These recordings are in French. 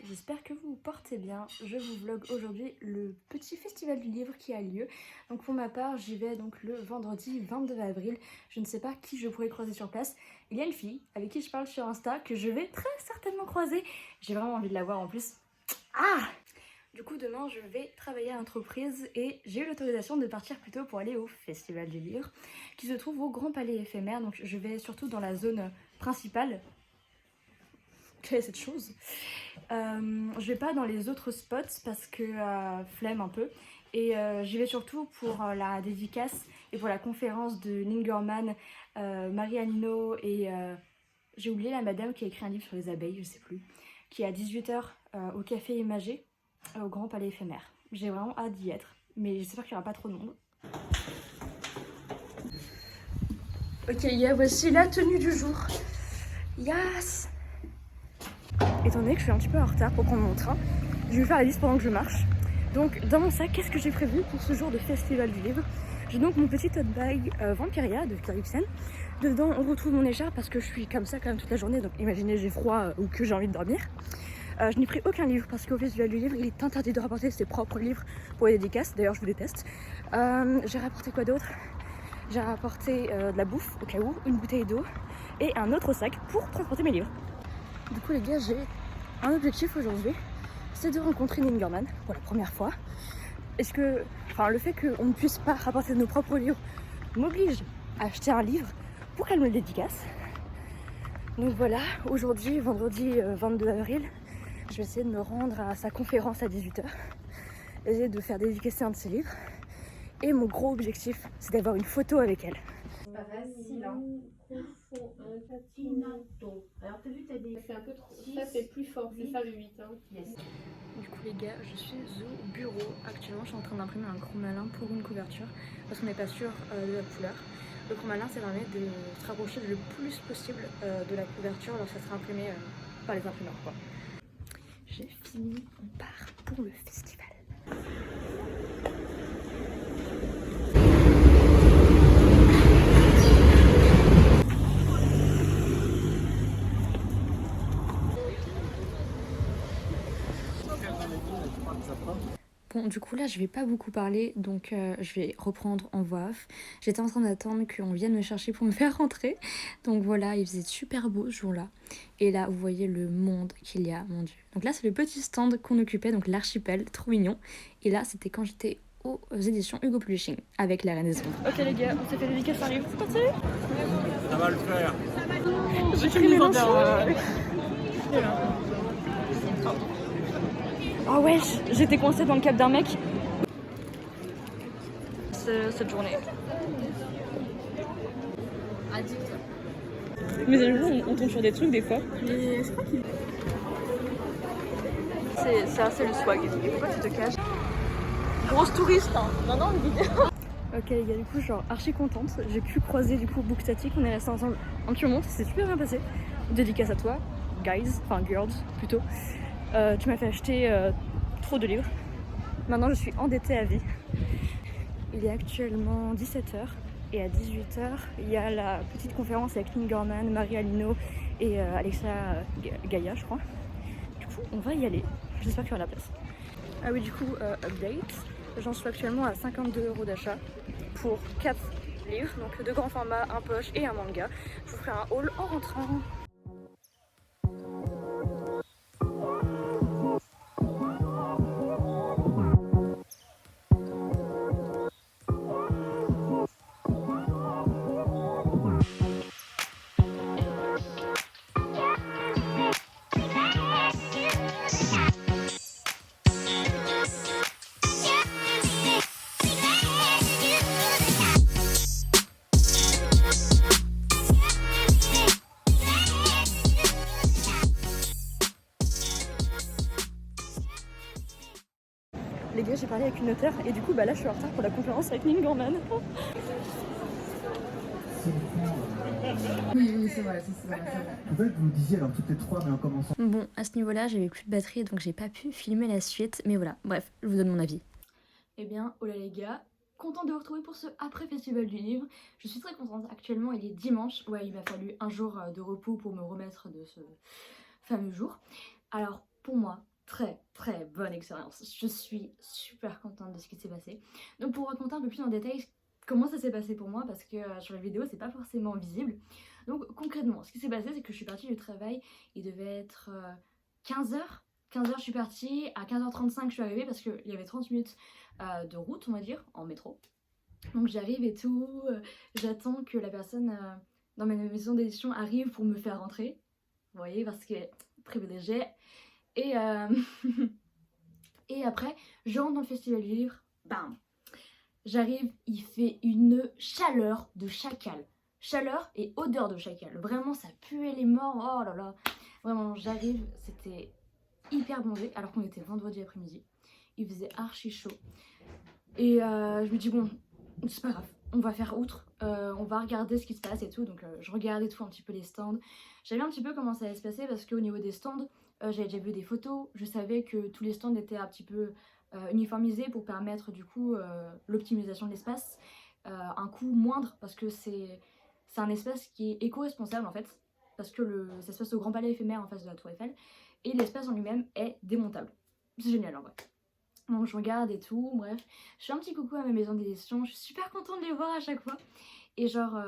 j'espère que vous vous portez bien. Je vous vlog aujourd'hui le petit festival du livre qui a lieu. Donc pour ma part, j'y vais donc le vendredi 22 avril. Je ne sais pas qui je pourrais croiser sur place. Il y a une fille avec qui je parle sur Insta que je vais très certainement croiser. J'ai vraiment envie de la voir en plus. Ah! Du coup demain je vais travailler à l'entreprise et j'ai eu l'autorisation de partir plus tôt pour aller au festival du livre qui se trouve au Grand Palais éphémère. Donc je vais surtout dans la zone principale. Quelle est cette chose? Je vais pas dans les autres spots parce que flemme un peu. Et j'y vais surtout pour la dédicace et pour la conférence de Lingerman, Marie Alino et j'ai oublié la madame qui a écrit un livre sur les abeilles, je sais plus, qui est à 18h au Café Imagé, au Grand Palais éphémère. J'ai vraiment hâte d'y être, mais j'espère qu'il n'y aura pas trop de monde. Ok les gars, voici la tenue du jour. Yes! Étant donné que je suis un petit peu en retard pour prendre mon train, je vais faire la liste pendant que je marche. Donc dans mon sac, qu'est-ce que j'ai prévu pour ce jour de festival du livre? J'ai donc mon petit tote bag Vampiria de Victor Ibsen. Dedans on retrouve mon écharpe parce que je suis comme ça quand même toute la journée, donc imaginez j'ai froid ou que j'ai envie de dormir. Je n'ai pris aucun livre parce qu'au festival du livre il est interdit de rapporter ses propres livres pour les dédicaces, d'ailleurs je vous déteste. J'ai rapporté quoi d'autre? J'ai rapporté de la bouffe au cas où, une bouteille d'eau et un autre sac pour transporter mes livres. Du coup les gars, j'ai un objectif aujourd'hui, c'est de rencontrer Lingerman pour la première fois. Est-ce que, enfin le fait qu'on ne puisse pas rapporter nos propres livres m'oblige à acheter un livre pour qu'elle me le dédicace. Donc voilà, aujourd'hui, vendredi 22 avril, je vais essayer de me rendre à sa conférence à 18h, essayer de faire dédicacer un de ses livres. Et mon gros objectif, c'est d'avoir une photo avec elle. C'est pas facile, hein. Alors t'as vu, t'as des... C'est un peu trop. Ça c'est plus fort, c'est ça le 8. Hein. Yes. Du coup les gars, je suis au bureau. Actuellement je suis en train d'imprimer un gros malin pour une couverture parce qu'on n'est pas sûr de la couleur. Le gros malin ça permet de se rapprocher le plus possible de la couverture lorsque ça sera imprimé par les imprimeurs quoi. J'ai fini, on part pour le festival. Bon, du coup là je vais pas beaucoup parler, donc je vais reprendre en voix off. J'étais en train d'attendre qu'on vienne me chercher pour me faire rentrer. Donc voilà, il faisait super beau ce jour-là. Et là, vous voyez le monde qu'il y a, mon dieu. Donc là, c'est le petit stand qu'on occupait, donc l'archipel, trop mignon. Et là, c'était quand j'étais aux éditions Hugo Publishing, avec la Reine des Ombres. Ok les gars, on s'est fait dédicace un livre, c'est parti. Ça va le faire. J'ai pris mes lentilles. Oh wesh, j'étais coincée dans le cap d'un mec. Cette journée. Addict. Mais on tombe sur des trucs des fois. Mais je crois qu'il. C'est assez le swag. Et pourquoi tu te caches? Grosse touriste hein. Non, une vidéo. Ok les gars, du coup genre archi contente. J'ai pu croiser du coup Bookstatic, on est restés ensemble un petit moment, ça s'est super bien passé. Dédicace à toi, guys, enfin girls plutôt. Tu m'as fait acheter trop de livres. Maintenant je suis endettée à vie. Il est actuellement 17h et à 18h il y a la petite conférence avec Lingerman, Marie Alino et Alexa Gaïa je crois. Du coup on va y aller, j'espère qu'il y aura la place. Ah oui du coup update, j'en suis actuellement à 52 € d'achat pour 4 livres, donc 2 grands formats, un poche et un manga. Je vous ferai un haul en rentrant. Les gars, j'ai parlé avec une notaire et du coup bah là je suis en retard pour la conférence avec Lingerman. Oui, c'est vrai. En fait, vous me disiez alors toutes les trois, mais en commençant. Bon, à ce niveau-là, j'avais plus de batterie donc j'ai pas pu filmer la suite, mais voilà, bref, je vous donne mon avis. Eh bien, oh là les gars, contente de vous retrouver pour ce après-festival du livre. Je suis très contente, actuellement il est dimanche, ouais il m'a fallu un jour de repos pour me remettre de ce fameux jour. Alors, pour moi, très très bonne expérience. Je suis super contente de ce qui s'est passé. Donc pour raconter un peu plus en détail comment ça s'est passé pour moi, parce que sur la vidéo c'est pas forcément visible. Donc concrètement, ce qui s'est passé, c'est que je suis partie du travail, il devait être 15h. 15h je suis partie, à 15h35 je suis arrivée parce qu'il y avait 30 minutes de route, on va dire, en métro. Donc j'arrive et tout, j'attends que la personne dans ma maison d'édition arrive pour me faire rentrer. Vous voyez, parce que privilégié. Et, et après, je rentre dans le festival du livre, bam. J'arrive, il fait une chaleur de chacal. Chaleur et odeur de chacal. Vraiment, ça puait les morts. Oh là là. Vraiment, j'arrive, c'était hyper bondé, alors qu'on était vendredi après-midi. Il faisait archi chaud. Et je me dis, bon, c'est pas grave, on va faire outre. On va regarder ce qui se passe et tout. Donc je regardais tout un petit peu les stands. J'avais un petit peu comment ça allait se passer parce qu'au niveau des stands, j'avais déjà vu des photos. Je savais que tous les stands étaient un petit peu uniformisés pour permettre du coup l'optimisation de l'espace. Un coût moindre parce que c'est un espace qui est éco-responsable en fait. Parce que ça se passe au Grand Palais éphémère en face de la Tour Eiffel. Et l'espace en lui-même est démontable. C'est génial en vrai. Donc je regarde et tout, bref. Je fais un petit coucou à ma maison d'édition, je suis super contente de les voir à chaque fois. Et genre,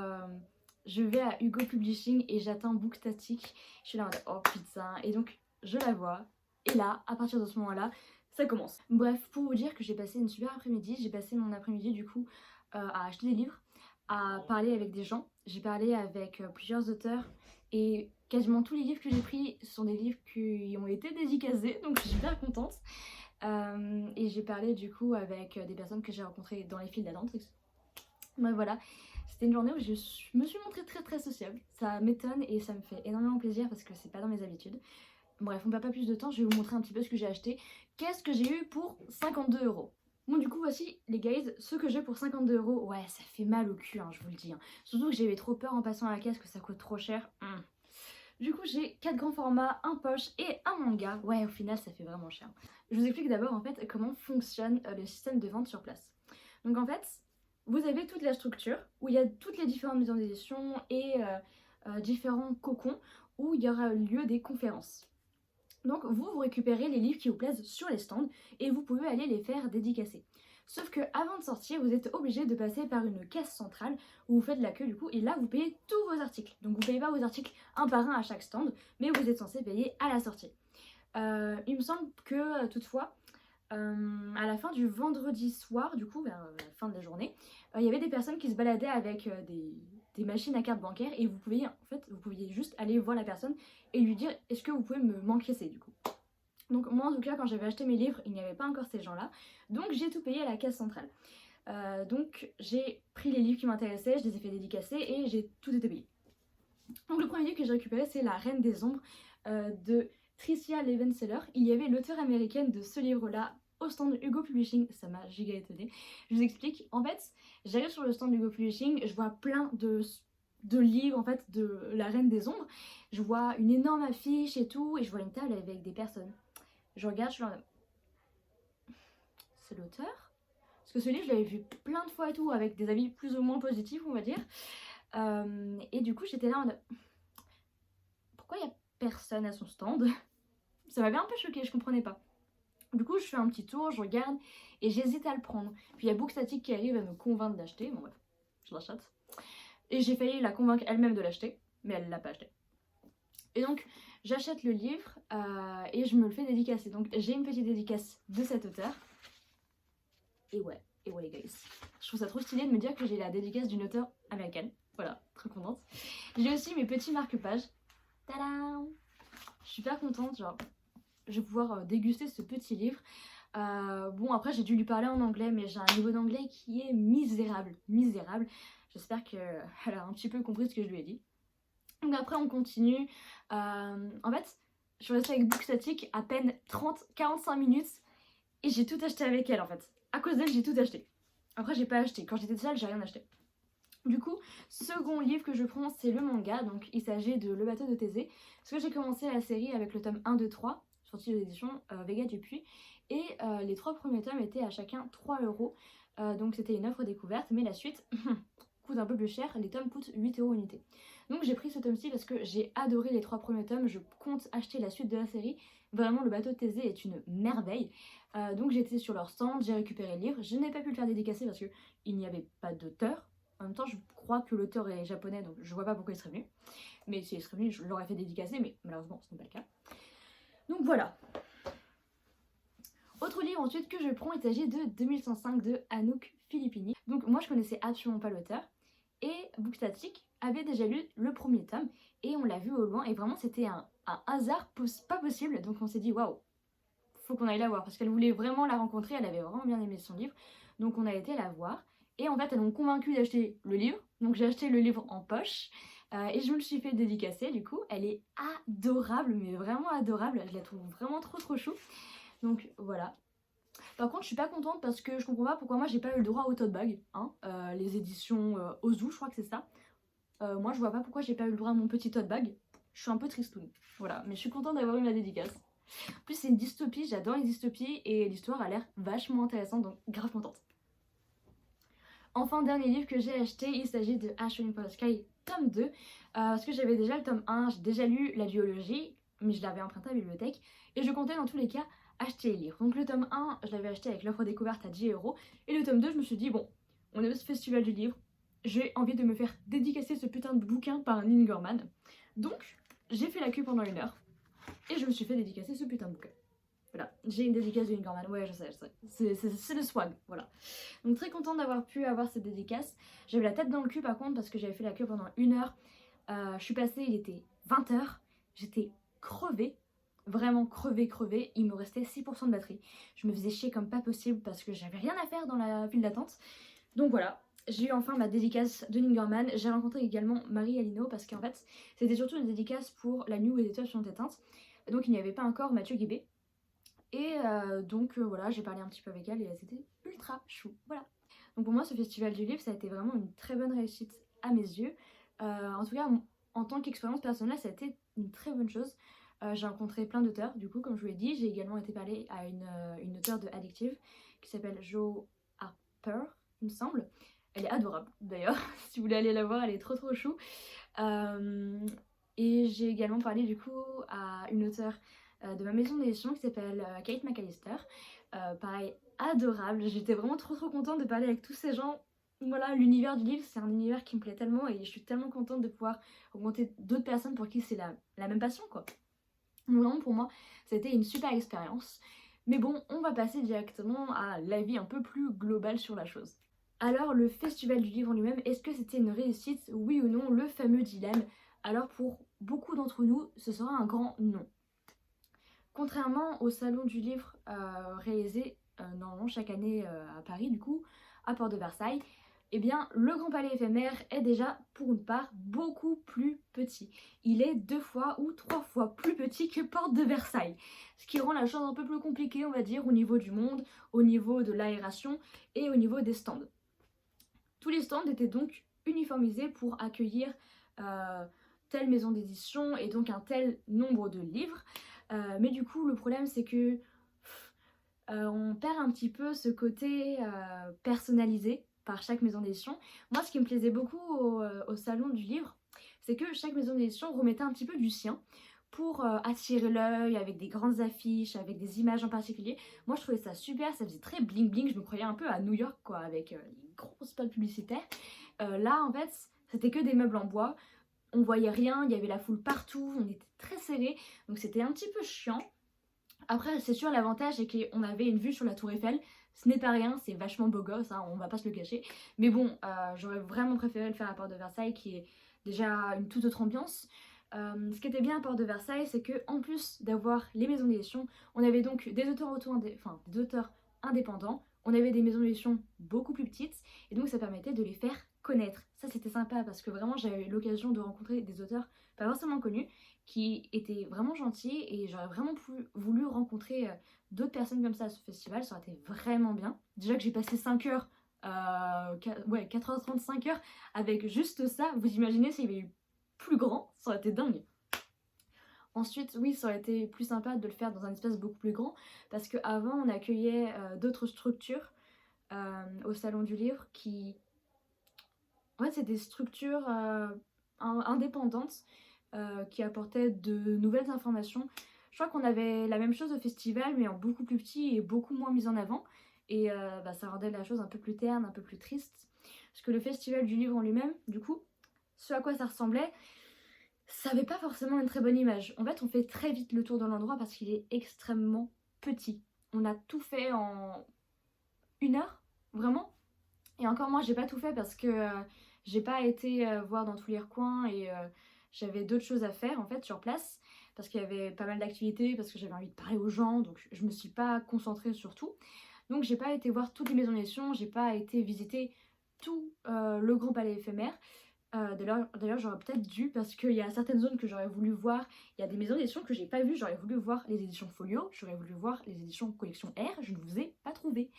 je vais à Hugo Publishing et j'attends Book Static. Je suis là en mode, oh putain. Et donc, je la vois. Et là, à partir de ce moment-là, ça commence. Bref, pour vous dire que j'ai passé une super après-midi. J'ai passé mon après-midi du coup à acheter des livres, à parler avec des gens. J'ai parlé avec plusieurs auteurs. Et quasiment tous les livres que j'ai pris, ce sont des livres qui ont été dédicacés. Donc je suis super contente. Et j'ai parlé du coup avec des personnes que j'ai rencontrées dans les files d'attente. Bref, voilà, c'était une journée où je me suis montrée très très sociable. Ça m'étonne et ça me fait énormément plaisir parce que c'est pas dans mes habitudes. Bref, on perd pas plus de temps, je vais vous montrer un petit peu ce que j'ai acheté. Qu'est-ce que j'ai eu pour 52 €? Bon, du coup, voici les guys, ce que j'ai pour 52 €. Ouais, ça fait mal au cul, hein, je vous le dis. Hein. Surtout que j'avais trop peur en passant à la caisse que ça coûte trop cher. Du coup, j'ai 4 grands formats, un poche et un manga. Ouais, au final, ça fait vraiment cher. Je vous explique d'abord en fait comment fonctionne le système de vente sur place. Donc en fait, vous avez toute la structure où il y a toutes les différentes maisons d'édition et différents cocons où il y aura lieu des conférences. Donc vous récupérez les livres qui vous plaisent sur les stands et vous pouvez aller les faire dédicacer. Sauf que avant de sortir, vous êtes obligé de passer par une caisse centrale où vous faites la queue du coup et là vous payez tous vos articles. Donc vous ne payez pas vos articles un par un à chaque stand, mais vous êtes censé payer à la sortie. Il me semble que toutefois, à la fin du vendredi soir, du coup vers la fin de la journée, il y avait des personnes qui se baladaient avec des machines à carte bancaire et vous pouviez juste aller voir la personne et lui dire est-ce que vous pouvez m'encaisser du coup. Donc moi en tout cas quand j'avais acheté mes livres il n'y avait pas encore ces gens là, donc j'ai tout payé à la caisse centrale. Donc j'ai pris les livres qui m'intéressaient, je les ai fait dédicacer et j'ai tout été payé. Donc le premier livre que j'ai récupéré c'est La Reine des Ombres de Tricia Levenseller. Il y avait l'auteure américaine de ce livre là au stand Hugo Publishing, ça m'a giga étonnée. Je vous explique, en fait j'arrive sur le stand Hugo Publishing, je vois plein de livres en fait de La Reine des Ombres, je vois une énorme affiche et tout et je vois une table avec des personnes. Je regarde, je suis là, c'est l'auteur? Parce que ce livre je l'avais vu plein de fois et tout avec des avis plus ou moins positifs on va dire. Et du coup j'étais là en mode pourquoi il n'y a personne à son stand? Ça m'avait un peu choquée, je comprenais pas. Du coup je fais un petit tour, je regarde et j'hésite à le prendre. Puis il y a Book Static qui arrive à me convaincre d'acheter, bon bref, je l'achète. Et j'ai failli la convaincre elle-même de l'acheter, mais elle l'a pas acheté. Et donc j'achète le livre et je me le fais dédicacer. Donc j'ai une petite dédicace de cet auteur. Et ouais les guys. Je trouve ça trop stylé de me dire que j'ai la dédicace d'une auteure américaine. Voilà, très contente. J'ai aussi mes petits marque-pages. Tadam! Je suis super contente, genre je vais pouvoir déguster ce petit livre. Bon après j'ai dû lui parler en anglais mais j'ai un niveau d'anglais qui est misérable. J'espère qu'elle a un petit peu compris ce que je lui ai dit. Donc après on continue. En fait je suis restée avec Book Static à peine 30-45 minutes et j'ai tout acheté avec elle en fait. À cause d'elle j'ai tout acheté. Après j'ai pas acheté, quand j'étais seule j'ai rien acheté. Du coup, second livre que je prends c'est le manga, donc il s'agit de Le Bateau de Thésée. Parce que j'ai commencé la série avec le tome 1, 2, 3, sorti de l'édition Vega Dupuis. Et les 3 premiers tomes étaient à chacun 3 €. Donc c'était une offre découverte, mais la suite coûte un peu plus cher, les tomes coûtent 8 € unité. Donc j'ai pris ce tome-ci parce que j'ai adoré les 3 premiers tomes, je compte acheter la suite de la série. Vraiment, le bateau de Thésée est une merveille. Donc j'étais sur leur stand, j'ai récupéré le livre. Je n'ai pas pu le faire dédicacer parce qu'il n'y avait pas d'auteur. En même temps, je crois que l'auteur est japonais, donc je vois pas pourquoi il serait venu. Mais s'il serait venu, je l'aurais fait dédicacer, mais malheureusement, ce n'est pas le cas. Donc voilà. Autre livre ensuite que je prends, il s'agit de 2105 de Anouk Filippini. Donc moi, je connaissais absolument pas l'auteur. Et Bookstatic avait déjà lu le premier tome et on l'a vu au loin et vraiment c'était un hasard pas possible, donc on s'est dit waouh, faut qu'on aille la voir parce qu'elle voulait vraiment la rencontrer, elle avait vraiment bien aimé son livre, donc on a été la voir et en fait elles m'ont convaincue d'acheter le livre, donc j'ai acheté le livre en poche et je me le suis fait dédicacer du coup. Elle est adorable, mais vraiment adorable, je la trouve vraiment trop chou, donc voilà. Par contre, je suis pas contente parce que je comprends pas pourquoi moi j'ai pas eu le droit au tote bag, hein, les éditions Ozu, je crois que c'est ça. Moi je vois pas pourquoi j'ai pas eu le droit à mon petit tote bag. Je suis un peu tristoune, voilà, mais je suis contente d'avoir eu ma dédicace. En plus c'est une dystopie, j'adore les dystopies et l'histoire a l'air vachement intéressante, donc grave contente. Enfin, dernier livre que j'ai acheté, il s'agit de Ash Falling for the Sky tome 2, parce que j'avais déjà le tome 1, j'ai déjà lu la duologie, mais je l'avais emprunté à la bibliothèque, et je comptais dans tous les cas acheter les livres. Donc le tome 1, je l'avais acheté avec l'offre découverte à 10 €, et le tome 2, je me suis dit, bon, on est au festival du livre, j'ai envie de me faire dédicacer ce putain de bouquin par un Neil Gaiman. Donc, j'ai fait la queue pendant 1 heure, et je me suis fait dédicacer ce putain de bouquin. Voilà, j'ai une dédicace de Neil Gaiman, ouais je sais. C'est le swag, voilà. Donc très contente d'avoir pu avoir cette dédicace. J'avais la tête dans le cul par contre parce que j'avais fait la queue pendant 1 heure. Je suis passée, il était 20 h, j'étais crevée. Vraiment crevée, il me restait 6% de batterie. Je me faisais chier comme pas possible parce que j'avais rien à faire dans la file d'attente. Donc voilà, j'ai eu enfin ma dédicace de Neil Gaiman. J'ai rencontré également Marie Alino parce qu'en fait c'était surtout une dédicace pour la Nuit où les étoiles sont éteintes. Donc il n'y avait pas encore Mathieu Guébé. Et donc voilà, j'ai parlé un petit peu avec elle et c'était ultra chou, voilà. Donc pour moi ce festival du livre ça a été vraiment une très bonne réussite à mes yeux. En tout cas en tant qu'expérience personnelle ça a été une très bonne chose. J'ai rencontré plein d'auteurs, du coup, comme je vous l'ai dit. J'ai également été parler à une auteure de Addictive qui s'appelle Jo Harper, il me semble. Elle est adorable d'ailleurs, si vous voulez aller la voir, elle est trop chou. Et j'ai également parlé du coup à une auteure de ma maison d'édition qui s'appelle Kate McAllister. Pareil, adorable. J'étais vraiment trop contente de parler avec tous ces gens. Voilà, l'univers du livre, c'est un univers qui me plaît tellement et je suis tellement contente de pouvoir rencontrer d'autres personnes pour qui c'est la même passion, quoi. Vraiment pour moi c'était une super expérience. Mais bon, on va passer directement à l'avis un peu plus global sur la chose. Alors le festival du livre en lui-même, est-ce que c'était une réussite? Oui ou non? Le fameux dilemme. Alors pour beaucoup d'entre nous, ce sera un grand non. Contrairement au salon du livre réalisé normalement chaque année à Paris du coup, à Porte de Versailles, eh bien le Grand Palais éphémère est déjà pour une part beaucoup plus petit. Il est 2 fois ou 3 fois plus petit que Porte de Versailles. Ce qui rend la chose un peu plus compliquée on va dire au niveau du monde, au niveau de l'aération et au niveau des stands. Tous les stands étaient donc uniformisés pour accueillir telle maison d'édition et donc un tel nombre de livres. Mais du coup le problème c'est que on perd un petit peu ce côté personnalisé par chaque maison d'édition. Moi ce qui me plaisait beaucoup au salon du livre, c'est que chaque maison d'édition remettait un petit peu du sien pour attirer l'œil avec des grandes affiches, avec des images en particulier. Moi je trouvais ça super, ça faisait très bling bling, je me croyais un peu à New York quoi, avec les grosses spots publicitaires. Là en fait c'était que des meubles en bois, on voyait rien, il y avait la foule partout, on était très serré, donc c'était un petit peu chiant. Après c'est sûr l'avantage c'est qu'on avait une vue sur la Tour Eiffel, ce n'est pas rien, c'est vachement beau gosse, hein, on va pas se le cacher. Mais bon, j'aurais vraiment préféré le faire à Porte de Versailles qui est déjà une toute autre ambiance. Ce qui était bien à Porte de Versailles, c'est que en plus d'avoir les maisons d'édition, on avait donc des auteurs des auteurs indépendants, on avait des maisons d'édition beaucoup plus petites, et donc ça permettait de les faire connaître. Ça c'était sympa parce que vraiment j'avais eu l'occasion de rencontrer des auteurs pas forcément connus, qui étaient vraiment gentils, et j'aurais vraiment voulu rencontrer d'autres personnes comme ça à ce festival, ça aurait été vraiment bien. Déjà que j'ai passé 5 heures, 4h30, 5 heures avec juste ça, vous imaginez s'il y avait eu plus grand, ça aurait été dingue. Ensuite, oui, ça aurait été plus sympa de le faire dans un espace beaucoup plus grand, parce qu'avant on accueillait d'autres structures au salon du livre qui En fait, c'est des structures indépendantes qui apportaient de nouvelles informations. Je crois qu'on avait la même chose au festival, mais en beaucoup plus petit et beaucoup moins mis en avant. Et ça rendait la chose un peu plus terne, un peu plus triste. Parce que le festival du livre en lui-même, du coup, ce à quoi ça ressemblait, ça avait pas forcément une très bonne image. En fait, on fait très vite le tour de l'endroit parce qu'il est extrêmement petit. On a tout fait en 1 heure, vraiment. Et encore moi, j'ai pas tout fait parce que j'ai pas été voir dans tous les recoins et j'avais d'autres choses à faire en fait sur place. Parce qu'il y avait pas mal d'activités, parce que j'avais envie de parler aux gens, donc je me suis pas concentrée sur tout. Donc j'ai pas été voir toutes les maisons d'édition, j'ai pas été visiter tout le Grand Palais éphémère. D'ailleurs j'aurais peut-être dû parce qu'il y a certaines zones que j'aurais voulu voir. Il y a des maisons d'édition que j'ai pas vues, j'aurais voulu voir les éditions Folio, j'aurais voulu voir les éditions Collection R, je ne vous ai pas trouvé.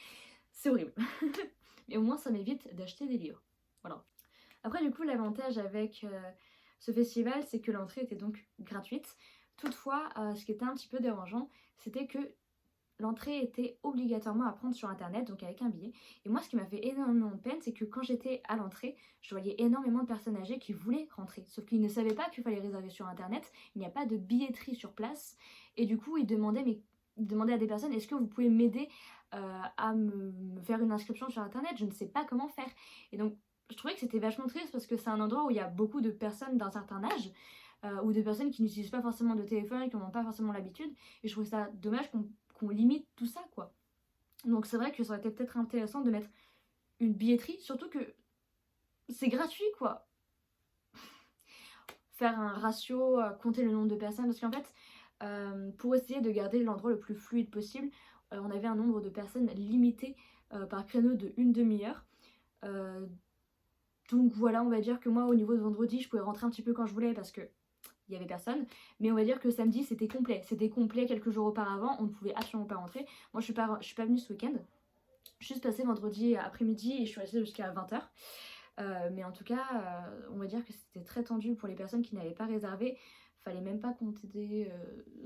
C'est horrible. Mais au moins ça m'évite d'acheter des livres. Voilà. Après du coup l'avantage avec ce festival c'est que l'entrée était donc gratuite. Toutefois ce qui était un petit peu dérangeant c'était que l'entrée était obligatoirement à prendre sur internet, donc avec un billet. Et moi, ce qui m'a fait énormément de peine, c'est que quand j'étais à l'entrée, je voyais énormément de personnes âgées qui voulaient rentrer. Sauf qu'ils ne savaient pas qu'il fallait réserver sur internet, il n'y a pas de billetterie sur place. Et du coup, ils demandaient à des personnes, est-ce que vous pouvez m'aider à me faire une inscription sur internet? Je ne sais pas comment faire. Et donc, je trouvais que c'était vachement triste parce que c'est un endroit où il y a beaucoup de personnes d'un certain âge, ou de personnes qui n'utilisent pas forcément de téléphone, qui n'en ont pas forcément l'habitude. Et je trouvais ça dommage qu'on limite tout ça quoi. Donc c'est vrai que ça aurait été peut-être intéressant de mettre une billetterie, surtout que c'est gratuit quoi. Faire un ratio, compter le nombre de personnes, parce qu'en fait pour essayer de garder l'endroit le plus fluide possible, on avait un nombre de personnes limité par créneau de une demi-heure. Donc voilà, on va dire que moi au niveau de vendredi je pouvais rentrer un petit peu quand je voulais parce que il y avait personne, mais on va dire que samedi c'était complet quelques jours auparavant, on ne pouvait absolument pas rentrer. Moi je suis pas venue ce week-end, je suis juste passée vendredi après-midi et je suis restée jusqu'à 20h. Mais en tout cas on va dire que c'était très tendu pour les personnes qui n'avaient pas réservé. Fallait même pas compter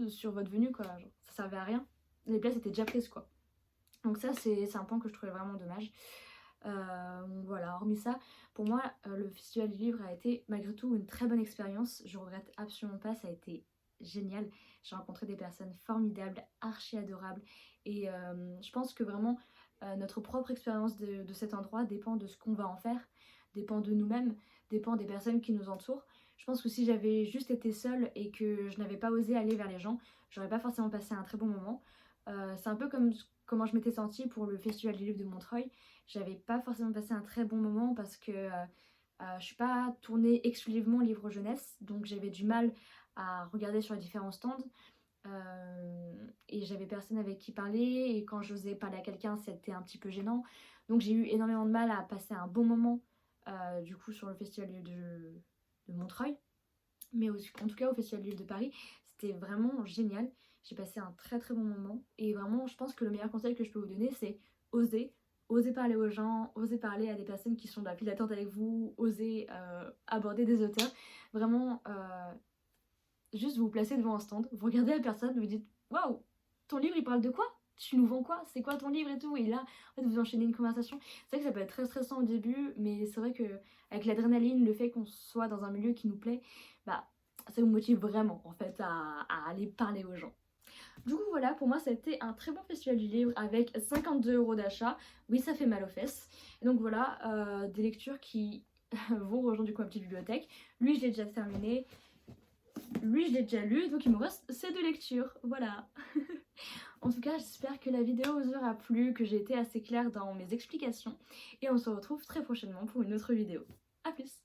sur votre venue quoi, genre, ça servait à rien, les places étaient déjà prises quoi. Donc ça c'est un point que je trouvais vraiment dommage. Voilà, hormis ça, pour moi le festival du livre a été malgré tout une très bonne expérience, je regrette absolument pas, ça a été génial, j'ai rencontré des personnes formidables, archi adorables et je pense que vraiment notre propre expérience de cet endroit dépend de ce qu'on va en faire, dépend de nous-mêmes, dépend des personnes qui nous entourent. Je pense que si j'avais juste été seule et que je n'avais pas osé aller vers les gens, j'aurais pas forcément passé un très bon moment. C'est un peu comme comment je m'étais sentie pour le festival du livre de Montreuil. J'avais pas forcément passé un très bon moment parce que je suis pas tournée exclusivement livre jeunesse, donc j'avais du mal à regarder sur les différents stands et j'avais personne avec qui parler, et quand j'osais parler à quelqu'un c'était un petit peu gênant, donc j'ai eu énormément de mal à passer un bon moment du coup sur le festival du livre de Montreuil, mais en tout cas au festival du livre de Paris c'était vraiment génial. J'ai passé un très très bon moment et vraiment je pense que le meilleur conseil que je peux vous donner c'est oser parler aux gens, oser parler à des personnes qui sont dans la file d'attente avec vous, oser aborder des auteurs. Vraiment, juste vous placez devant un stand, vous regardez la personne, vous dites waouh, ton livre il parle de quoi? Tu nous vends quoi? C'est quoi ton livre et tout? Et là, en fait, vous enchaînez une conversation. C'est vrai que ça peut être très stressant au début, mais c'est vrai que avec l'adrénaline, le fait qu'on soit dans un milieu qui nous plaît, bah ça vous motive vraiment en fait à aller parler aux gens. Du coup voilà, pour moi ça a été un très bon festival du livre avec 52 € d'achat. Oui, ça fait mal aux fesses. Et donc voilà, des lectures qui vont rejoindre du coup ma petite bibliothèque. Lui je l'ai déjà terminé, lui je l'ai déjà lu, donc il me reste ces 2 lectures, voilà. En tout cas j'espère que la vidéo vous aura plu, que j'ai été assez claire dans mes explications, et on se retrouve très prochainement pour une autre vidéo. A plus.